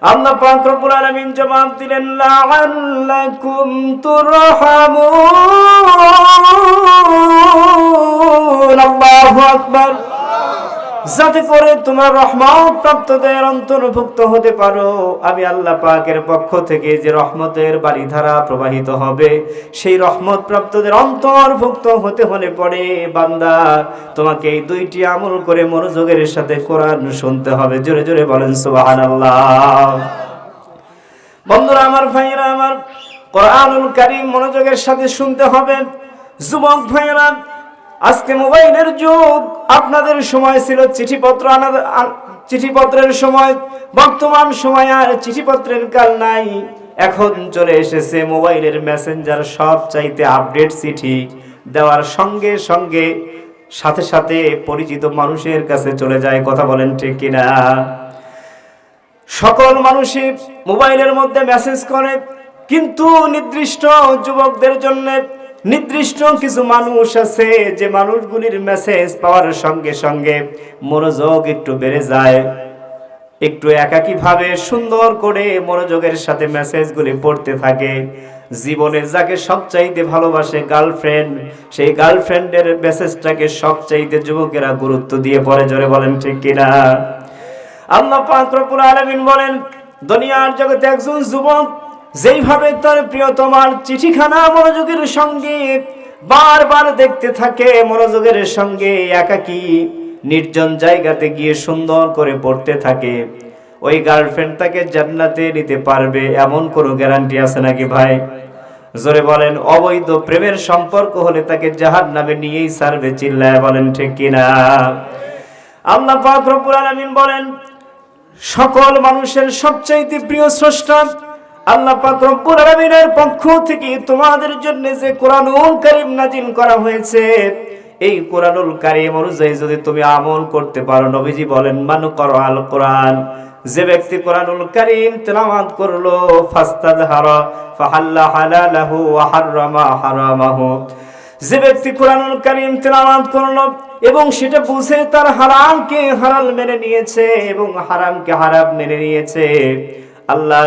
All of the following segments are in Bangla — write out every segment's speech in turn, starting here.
আল্লাহ পাক রব্বুল আলামিন জবাব দিলেন লাআল্লাকুম তুরহামুন। আল্লাহু আকবার। যাতে করে তোমার রহমত প্রাপ্তদের অন্তর্ভুক্ত হতে পারো, আমি আল্লাহ পাকের পক্ষ থেকে যে রহমতের বারিধারা প্রবাহিত হবে, সেই রহমত প্রাপ্তদের অন্তর্ভুক্ত হতে হলে পরে বান্দা তোমাকে এই দুইটি আমল করে মনোযোগের সাথে কোরআন শুনতে হবে। জোরে জোরে বলেন সুবহানাল্লাহ। বন্ধুরা আমার, ভাইয়েরা আমার, কোরআনুল কারীম মনোযোগের সাথে শুনতে হবে। যুবক ভাইয়েরা, আজকে মোবাইলের যুগ। আপনাদের সময় ছিল চিঠিপত্রের সময়, বর্তমান সময় আর চিঠিপত্রের কাল নাই। এখন চলে এসেছে মোবাইলের মেসেঞ্জার। সব চাইতে আপডেট চিঠি দেওয়ার সঙ্গে সঙ্গে সাথে সাথে পরিচিত মানুষের কাছে চলে যায়। কথা বলেন ঠিক কিনা? সকল মানুষই মোবাইলের মধ্যে মেসেজ করে, কিন্তু নির্দিষ্ট যুবকদের জন্য নির্দিষ্ট কিছু মানুষ আছে যে মানুষগুলির মেসেজ পাওয়ার সঙ্গে সঙ্গে মনোযোগ একটু বেড়ে যায়, একটু একাকী ভাবে সুন্দর করে মনোযোগের সাথে মেসেজগুলি পড়তে থাকে। জীবনে যাকে সবচাইতে ভালোবাসে, গার্লফ্রেন্ড, সেই গার্লফ্রেন্ডের মেসেজটাকে সবচাইতে যুবকেরা গুরুত্ব দিয়ে পড়ে। জোরে বলেন ঠিক কিনা? আল্লাহ পাক রব্বুল আলামিন বলেন, দুনিয়ার জগতে একজন যুবক যেইভাবে তার প্রিয়তমার চিঠিখানা মনোযোগের সঙ্গে বারবার দেখতে থাকে, মনোযোগের সঙ্গে একাকী নির্জন জায়গাতে গিয়ে সুন্দর করে পড়তে থাকে, ওই গার্লফ্রেন্ড তাকে জান্নাতে নিতে পারবে এমন কোনো গ্যারান্টি আছে নাকি ভাই? জোরে বলেন। অবৈধ প্রেমের সম্পর্ক হলে তাকে জাহান্নামে নিয়েই ছাড়বে। চিল্লায় বলেন ঠিক কিনা? আল্লাহ পাক রব্বুল আলামিন বলেন, সকল মানুষের সবচাইতে প্রিয় স্রষ্টা আল্লাহ পাক রব্বুল আলামিনের পক্ষ থেকে তোমাদের জন্য যে কোরআনুল কারীম নাজিল করা হয়েছে, এই কোরআনুল কারীম অনুযায়ী যদি তুমি আমল করতে পারো, নবীজি বলেন, মান করাল কোরআন, যে ব্যক্তি কোরআনুল কারীম তেলাওয়াত করলো, ফাস্তাযহারা ফাহাল্লা হালালাহু ওয়া হাররামা হারামাহু, যে ব্যক্তি কোরআনুল কারীম তেলাওয়াত করলো এবং সেটা বুঝে তার হারামকে হালাল মেনে নিয়েছে এবং হারামকে হারাম মেনে নিয়েছে, আল্লাহ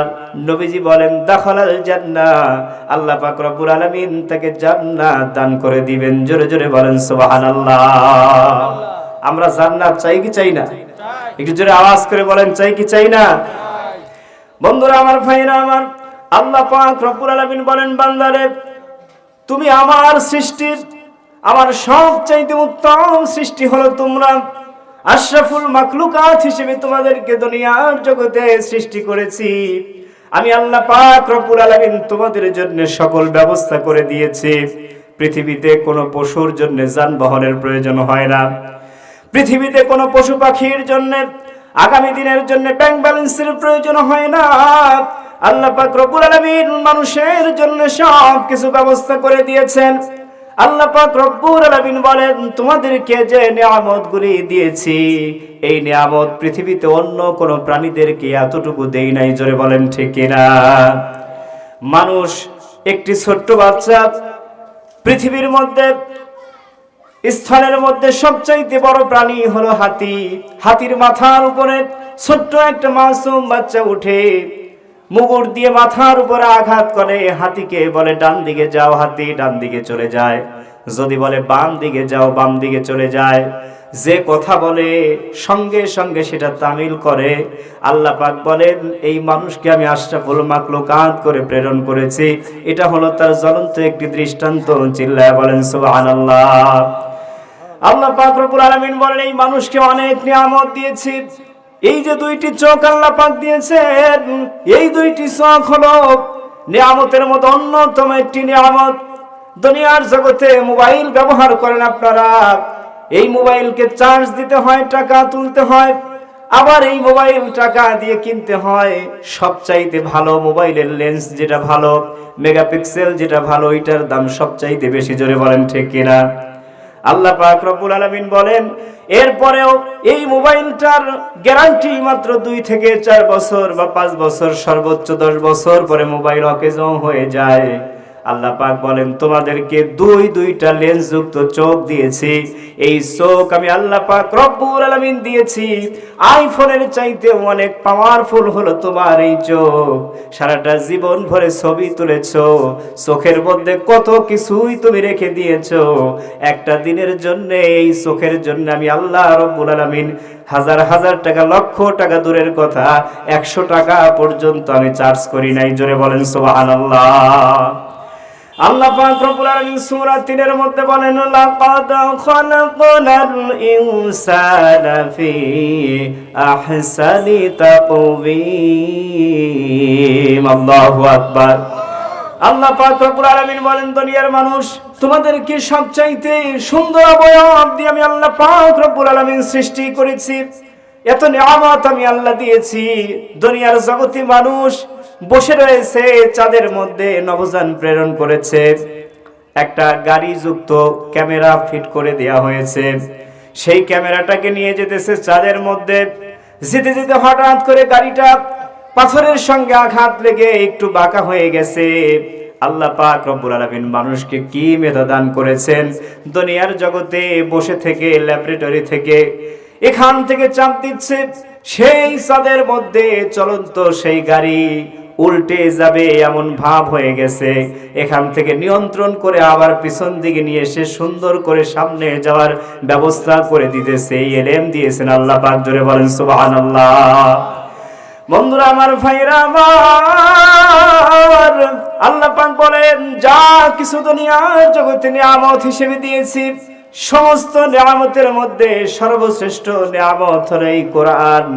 নবীজি বলেন, দাখালাল জান্নাহ, আল্লাহ পাক রব্বুল আলামিন তাকে জান্নাত দান করে দিবেন। জোরে জোরে বলেন সুবহানাল্লাহ। আমরা জান্নাত চাই কি চাই না? একটু জোরে আওয়াজ করে বলেন, চাই কি চাই না? বন্ধুরা আমার, ভাইরা আমার, আল্লাহ পাক রব্বুল আলামিন বলেন, বান্দারে তুমি আমার সৃষ্টি, আমার সবচাইতে উত্তম সৃষ্টি হলো তোমরা। আশরাফুল মাখলুকাত হিসেবে তোমাদেরকে দুনিয়ার জগতে সৃষ্টি করেছি। আমি আল্লাহ পাক রব্বুল আলামিন তোমাদের জন্য সকল ব্যবস্থা করে দিয়েছি। পৃথিবীতে কোনো পশুর জন্য যানবাহনের প্রয়োজন হয় না। পৃথিবীতে কোনো পশু পাখির জন্য আগামী দিনের জন্য ব্যাংক ব্যালেন্সের প্রয়োজন হয় না। আল্লাহ পাক রব্বুল আলামিন মানুষের জন্য সব কিছু ব্যবস্থা করে দিয়েছেন। আল্লাহ পাক রব্বুল আলামিন বলেন, তোমাদেরকে যে নিয়ামতগুলি দিয়েছি, এই নিয়ামত পৃথিবীতে অন্য কোনো প্রাণীদেরকে এতটুকু দেই নাই। জোরে বলেন ঠিক কিনা? মানুষ একটি ছোট্ট বাচ্চা, পৃথিবীর মধ্যে স্থলের মধ্যে সবচাইতে বড় প্রাণী হলো হাতি। হাতির মাথার উপরে ছোট্ট একটা মাসুম বাচ্চা উঠে মুগুর দিয়ে মাথার উপরে আঘাত করে। হাতিকে বলে ডান দিকে যাও, হাতি ডান দিকে চলে যায়। যদি বলে বাম দিকে যাও, বাম দিকে চলে যায়। যে কথা বলে সঙ্গে সঙ্গে সেটা তামিল করে। আল্লাহ পাক বলেন, এই মানুষকে আমি আশরাফুল মাখলুকাত করে প্রেরণ করেছি। এটা হলো তার জ্বলন্ত একটি দৃষ্টান্ত। চিল্লায়া বলেন সুবহানাল্লাহ। আল্লাহ পাক রব্বুল আলামিন বলেন, এই মানুষকে অনেক নিয়ামত দিয়েছি। এই যে দুইটি চোখ আল্লাহ পাক দিয়েছেন, এই দুইটি চোখ হলো নিয়ামতের মতো অন্যতম একটি নিয়ামত। দুনিয়ার জগতে মোবাইল ব্যবহার করেন আপনারা, এই মোবাইলকে চার্জ দিতে হয়, টাকা তুলতে হয়, আবার এই মোবাইল টাকা দিয়ে কিনতে হয়। সবচাইতে ভালো মোবাইলের লেন্স যেটা ভালো, মেগাপিক্সেল যেটা ভালো, এটার দাম সবচাইতে বেশি। জোরে বলেন ঠিক কিনা? আল্লাহ পাক রব্বুল আলামিন বলেন, এরপরেও এই মোবাইলটার গ্যারান্টি মাত্র 2 থেকে 4 বছর বা 5 বছর, সর্বোচ্চ 10 বছর পরে মোবাইল অকেজ হয়ে যায়। আল্লাহ পাক বলেন তোমাদেরকে দুইটা লেন্স যুক্ত চোখ দিয়েছি। এই চোখ আমি আল্লাহ পাক রব্বুল আলামিন দিয়েছি। আইফোনের চাইতে অনেক পাওয়ারফুল হলো তোমার এই চোখ। সারাটা জীবন ভরে ছবি তুলেছো, চোখের মধ্যে কত কিছুই তুমি রেখে দিয়েছো। একটা দিনের জন্য এই চোখের জন্য আমি আল্লাহ রব্বুল আলামিন হাজার হাজার টাকা, লক্ষ টাকা দূরের কথা 100 টাকা পর্যন্ত আমি চার্জ করি নাই। জোরে বলেন সুবহানাল্লাহ। আল্লাহ পাক রব্বুল আলামিন সূরা 3 এর মধ্যে বলেন লাকাদ খালাকনাল ইনসানা ফি আহসানি তাকওয়িম। আল্লাহু আকবার। আল্লাহ পাক রব্বুল আলামিন বলেন দুনিয়ার মানুষ তোমাদেরকে সবচাইতে সুন্দর অবয়ব দিয়ে আমি আল্লাহ পাক রব্বুল আলামিন সৃষ্টি করেছি। এত নিয়ামত আমি আল্লাহ দিয়েছি। দুনিয়ার জগতে মানুষ বসে রয়েছে, চাঁদের মধ্যে নভোযান প্রেরণ করেছে, একটা গাড়ি যুক্ত ক্যামেরা ফিট করে দেয়া হয়েছে। সেই ক্যামেরাটাকে নিয়ে যেতেছে চাঁদের মধ্যে। যেতে যেতে হঠাৎ করে গাড়িটা পাথরের সঙ্গে আঘাত লেগে একটু বাঁকা হয়ে গেছে। আল্লাহ পাক রব্বুল আলামিন মানুষকে কি মেধা দান করেছেন! দুনিয়ার জগতে বসে থেকে, ল্যাবরেটরি থেকে এখান থেকে চাপ দিচ্ছে, সেই চাঁদের মধ্যে চলন্ত সেই গাড়ি উল্টে যাবে এমন ভাব হয়ে গেছে। এখান থেকে নিয়ন্ত্রণ করে আবার পিছন দিকে নিয়ে এসে সুন্দর করে সামনে যাওয়ার ব্যবস্থা করে দিতেছে। এই এলেম দিয়েছেন আল্লাহ পাক। জোরে বলেন সুবহানাল্লাহ। বন্ধুরা আমার, ভাইরা আমার, আল্লাহ পাক বলেন যা কিছু দুনিয়ার জগতে নিয়ামত হিসেবে দিয়েছি, সমস্ত নিয়ামতের মধ্যে সর্বশ্রেষ্ঠ নিয়ামত হলো এই কোরআন।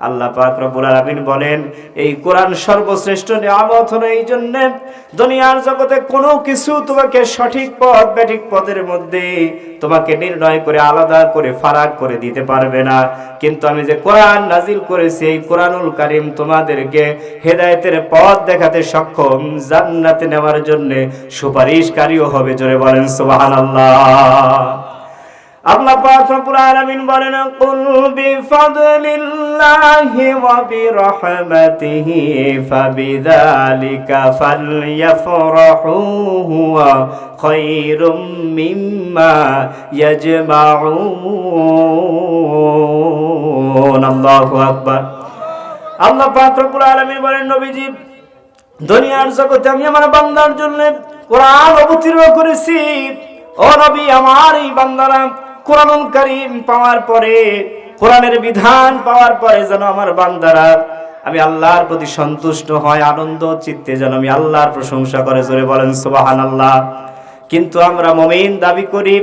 আল্লাহ পাক রব্বুল আলামিন বলেন এই কোরআন সর্বশ্রেষ্ঠ নিয়ামত হলো এই জন্য দুনিয়ার জগতে কোনো কিছু তোমাকে সঠিক পথ ব্যাঠিক পথের মধ্যে তোমাকে নির্ণয় করে আলাদা করে ফারাক করে দিতে পারবে না। কিন্তু আমি যে কোরআন নাজিল করেছি, এই কোরআনুল কারীম তোমাদেরকে হেদায়েতের পথ দেখাতে সক্ষম, জান্নাতে নেওয়ার জন্য সুপারিশকারীও হবে। জোরে বলেন সুবহানাল্লাহ। আল্লাহ পাক রব্বুল আলামিন বলেন কুল বিফাদলিল্লাহি ওয়া বিরহমাতিহি ফাবিযালিকা ফালইফরাহু হুয়া খায়রুম মিম্মা ইয়াজমাউন। আল্লাহু আকবার। আল্লাহ পাক রব্বুল আলামিন বলেন নবীজি দুনিয়ার জগতে আমি আমার বান্দার জন্য কোরআন অবতীর্ণ করেছি। ও নবী, আমার এই বান্দারা কোরআনুল কারীম পাওয়ার পরে, কোরআনের বিধান পাওয়ার পরে যেন আমার বান্দারা আমি আল্লাহর প্রতি সন্তুষ্ট হয়, আনন্দ চিত্তে যেন আমি আল্লাহর প্রশংসা করে। জোরে বলেন সুবহানাল্লাহ। কিন্তু আমরা মুমিন দাবি করি,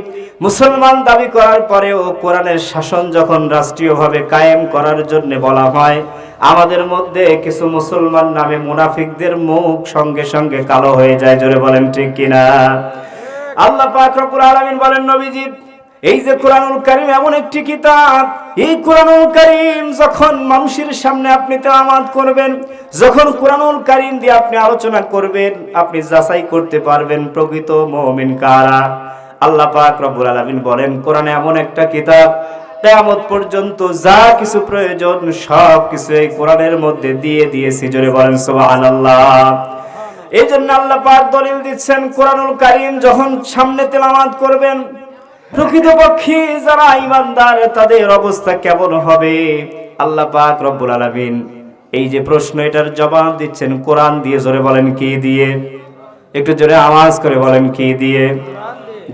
মুসলমান দাবি করার পরেও কোরআনের শাসন যখন রাষ্ট্রীয়ভাবে কায়েম করার জন্য বলা হয়, আমাদের মধ্যে কিছু মুসলমান নামে মুনাফিকদের মুখ সঙ্গে সঙ্গে কালো হয়ে যায়। জোরে বলেন ঠিক কিনা? আল্লাহ পাক রব্বুল আলামিন বলেন নবীজি এই যে কোরআনুল কারীম এমন একটি কিতাব, এই কোরআনুল কারীম যখন মানুষের সামনে আপনি তেলাওয়াত করবেন, যখন কোরআনুল কারীম দিয়ে আপনি আলোচনা করবেন, আপনি যাচাই করতে পারবেন প্রকৃত মুমিন কারা। আল্লাহ পাক রব্বুল আলামিন বলেন কোরআনে এমন একটা কিতাব, কিয়ামত পর্যন্ত যা কিছু প্রয়োজন সব কিছু এই কোরআনের মধ্যে দিয়ে দিয়েছি। জোরে বলেন সুবহানাল্লাহ। এই জন্য আল্লাহ পাক দলিল দিচ্ছেন কোরআনুল কারীম যখন সামনে তেলাওয়াত করবেন, প্রকৃতপক্ষে যারা ঈমানদার তাদের অবস্থা কেমন হবে। আল্লাহ পাক রব্বুল আলামিন এই যে প্রশ্ন, এটার জবাব দিচ্ছেন কোরআন দিয়ে। জোরে বলেন কি দিয়ে? একটু জোরে আওয়াজ করে বলেন কি দিয়ে?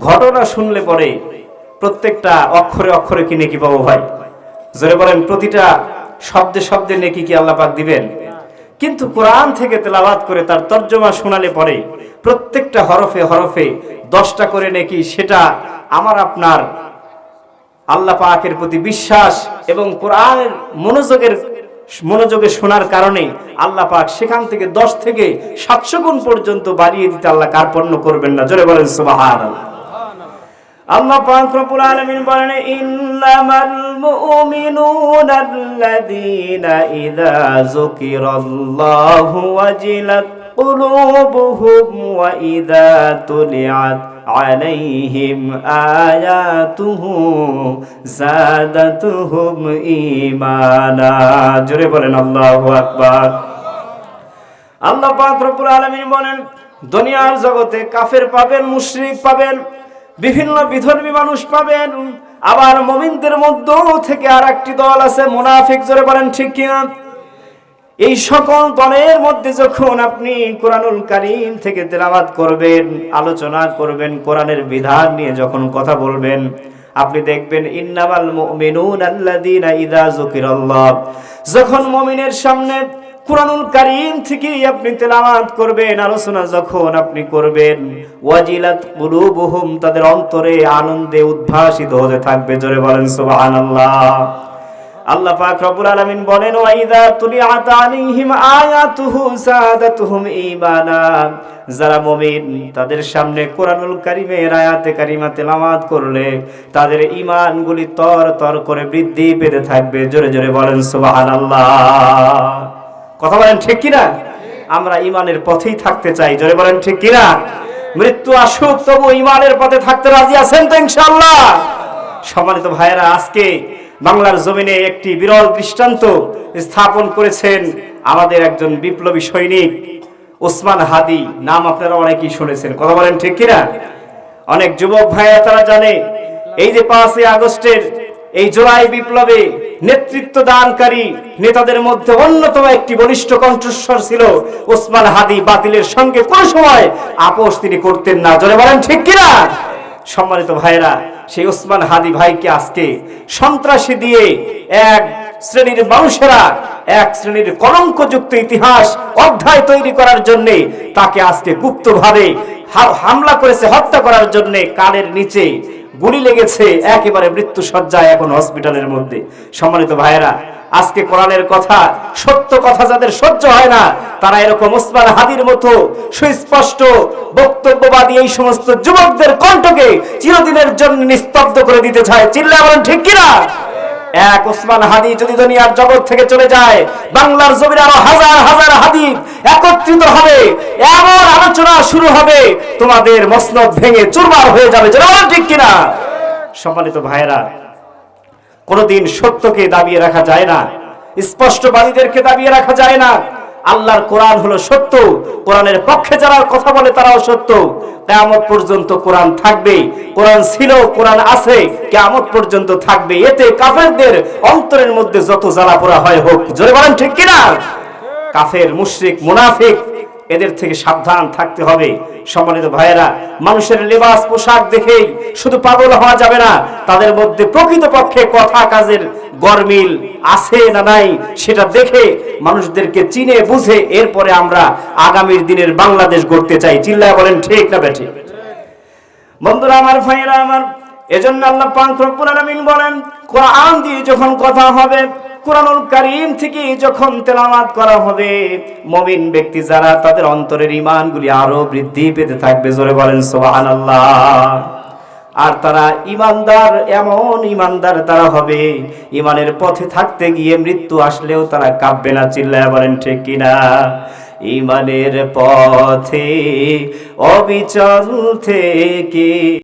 ঘটনা শুনলে পরে প্রত্যেকটা অক্ষরে অক্ষরে কি নেকি পাবো ভাই? জোরে বলেন প্রতিটা শব্দে শব্দে নেকি কি আল্লাহ পাক দিবেন? কিন্তু কোরআন থেকে তেলাওয়াত করে তার তরজমা শোনালে পরে প্রত্যেকটা হরফে হরফে 10টা করে নেকি। সেটা আমার আপনার আল্লাহ পাকের প্রতি বিশ্বাস এবং কোরআনের মনোযোগে শোনার কারণে আল্লাহ পাক সেখান থেকে 10 থেকে 700 গুণ পর্যন্ত বাড়িয়ে দিতে আল্লাহ কার্পণ্য করবেন না। জোরে বলেন সুবহানাল্লাহ। আল্লাহ পাক রব্বুল আলামিন বলেন ইন্নামাল মুমিনুনা আল্লাযীনা ইযা যুকিরাল্লাহু ওয়াজিলাত কুলুবুহুম ওয়া ইযা তুলিয়াত আলাইহিম আয়াতুহু যাদাতুহুম ঈমানা। জোরে বলেন আল্লাহু আকবার। আল্লাহ পাক রব্বুল আলামিন বলেন দুনিয়ার জগতে কাফের পাবেন, মুশরিক পাবেন, বিভিন্ন বিধর্মী মানুষ পাবেন, আবার মুমিনদের মধ্য থেকে আর একটি দল আছে মুনাফিক। জোরে বলেন ঠিক কিনা? এই সকল দলের মধ্যে যখন আপনি কোরআনুল কারীম থেকে তেলাওয়াত করবেন, আলোচনা করবেন, কোরআনের বিধান নিয়ে যখন কথা বলবেন, আপনি দেখবেন ইন্নামাল মুমিনুনা আল্লাযীনা ইযা যুকিরাল্লাহ, যখন মুমিনের সামনে কোরআনুল কারীম থেকে আপনি তেলাওয়াত করবেন, আলোচনা যখন আপনি করবেন, ওয়াজিলাত কুলুবুহুম, তাদের অন্তরে আনন্দে উদ্ভাসিত হতে থাকবে। জোরে বলেন সুবহানাল্লাহ। আল্লাহ পাক রব্বুল আলামিন বলেন, ওয়া ইযা তুলিআত আলাইহিম আয়াতুহু যাদাতুহুম ঈমানা, যারা মুমিন তাদের সামনে কোরআনুল কারীমের আয়াতে কারিমা তেলাওয়াত করলে তাদের ঈমানগুলি তর তর করে বৃদ্ধি পেতে থাকবে। জোরে জোরে বলেন সুবহানাল্লাহ। কথা বলেন ঠিক কিনা? আমরা ঈমানের পথেই থাকতে চাই। জোরে বলেন ঠিক কিনা? মৃত্যু আসুক তবু ঈমানের পথে থাকতে রাজি আছেন তো ইনশাআল্লাহ? সম্মানিত ভাইয়েরা, আজকে বাংলার জমিনে একটি বিরল দৃষ্টান্ত স্থাপন করেছেন আমাদের একজন বিপ্লবী সৈনিক ওসমান হাদি। নাম আপনারা অনেকেই শুনেছেন। কথা বলেন ঠিক কিনা? অনেক যুবক ভাইরা তারা জানে এই যে 5ই আগস্টের এই জুলাই বিপ্লবে নেতৃত্ব দানকারী নেতাদের মধ্যে অন্যতম একটি বলিষ্ঠ কণ্ঠস্বর ছিল ওসমান হাদি। বাতিলের সঙ্গে কোন সময় আপোষ তিনি করতেন না। জোরে বলেন ঠিক কিনা? সম্মানিত ভাইরা, সেই ওসমান হাদি ভাইকে আজকে সন্ত্রাসী দিয়ে এক শ্রেণীর মানুষেরা এক শ্রেণীর কলঙ্কযুক্ত ইতিহাস অধ্যায় তৈরি করার জন্য তাকে আজকে গুপ্তভাবে হামলা করেছে, হত্যা করার জন্য কানের নিচে গুলি লেগেছে, একেবারে মৃত্যু সজ্জায় এখন হসপিটালের মধ্যে। সম্মানিত ভাইয়েরা, আজকে কোরআনের কথা, সত্য কথা যাদের সহ্য হয় না, তারা এরকম ওসমান হাদির মতো সুস্পষ্ট বক্তব্যবাদী এই সমস্ত যুবকদের কণ্ঠকে চিরদিনের জন্য নিস্তব্ধ করে দিতে চায়। চিল্লায় বলেন ঠিক কিনা? এক ওসমান হাদি যদি দুনিয়ার জগৎ থেকে চলে যায়, বাংলার জমিনে আরো হাজার হাজার হাদি একত্রিত হবে, এমন আলোচনা শুরু হবে, তোমাদের মসনদ ভেঙে চুরমার হয়ে যাবে। বলেন ঠিক কিনা? সম্মানিত ভাইয়েরা, কোনদিন সত্যকে দাবিয়ে রাখা যায় না, স্পষ্টবাদীদেরকে দাবিয়ে রাখা যায় না। আল্লাহর কোরআন হলো সত্য, কোরআনের পক্ষে যারা কথা বলে তারাও সত্য। কিয়ামত পর্যন্ত কোরআন থাকবে, কোরআন ছিল, কোরআন আছে, কিয়ামত পর্যন্ত থাকবে। এতে কাফেরদের অন্তরের মধ্যে যত জ্বালা পোড়া হয় হোক। জোরে বলেন ঠিক কিনা? কাফের, মুশরিক, মুনাফিক এদের থেকে সাবধান থাকতে হবে। সম্মানিত ভাইয়েরা, মানুষের লেবাস পোশাক দেখেই শুধু পাগল হওয়া যাবে না, তাদের মধ্যে প্রকৃতপক্ষে কথা কাজের গরমিল আছে না নাই সেটা দেখে মানুষদেরকে চিনে বুঝে এরপরে আমরা আগামীর দিনের বাংলাদেশ গড়তে চাই। চিল্লায় বলেন ঠিক না বেঠিক? বন্ধুরা আমার, ভাইয়েরা আমার, এজন্য আল্লাহ পাক রব্বুল আলামিন বলেন, কোরআন দিয়ে যখন কথা হবে, কোরআনুল কারীম থেকে যখন তেলাওয়াত করা হবে, মুমিন ব্যক্তি যারা তাদের অন্তরের ঈমানগুলি আরো বৃদ্ধি পেতে থাকবে। জোরে বলেন সুবহানাল্লাহ। আর তারা ঈমানদার, এমন ঈমানদার তারা হবে, ঈমানের পথে থাকতে গিয়ে মৃত্যু আসলেও তারা কাঁপবে না। চিল্লায় বলেন ঠিক কিনা? ঈমানের পথে অবিচল থেকে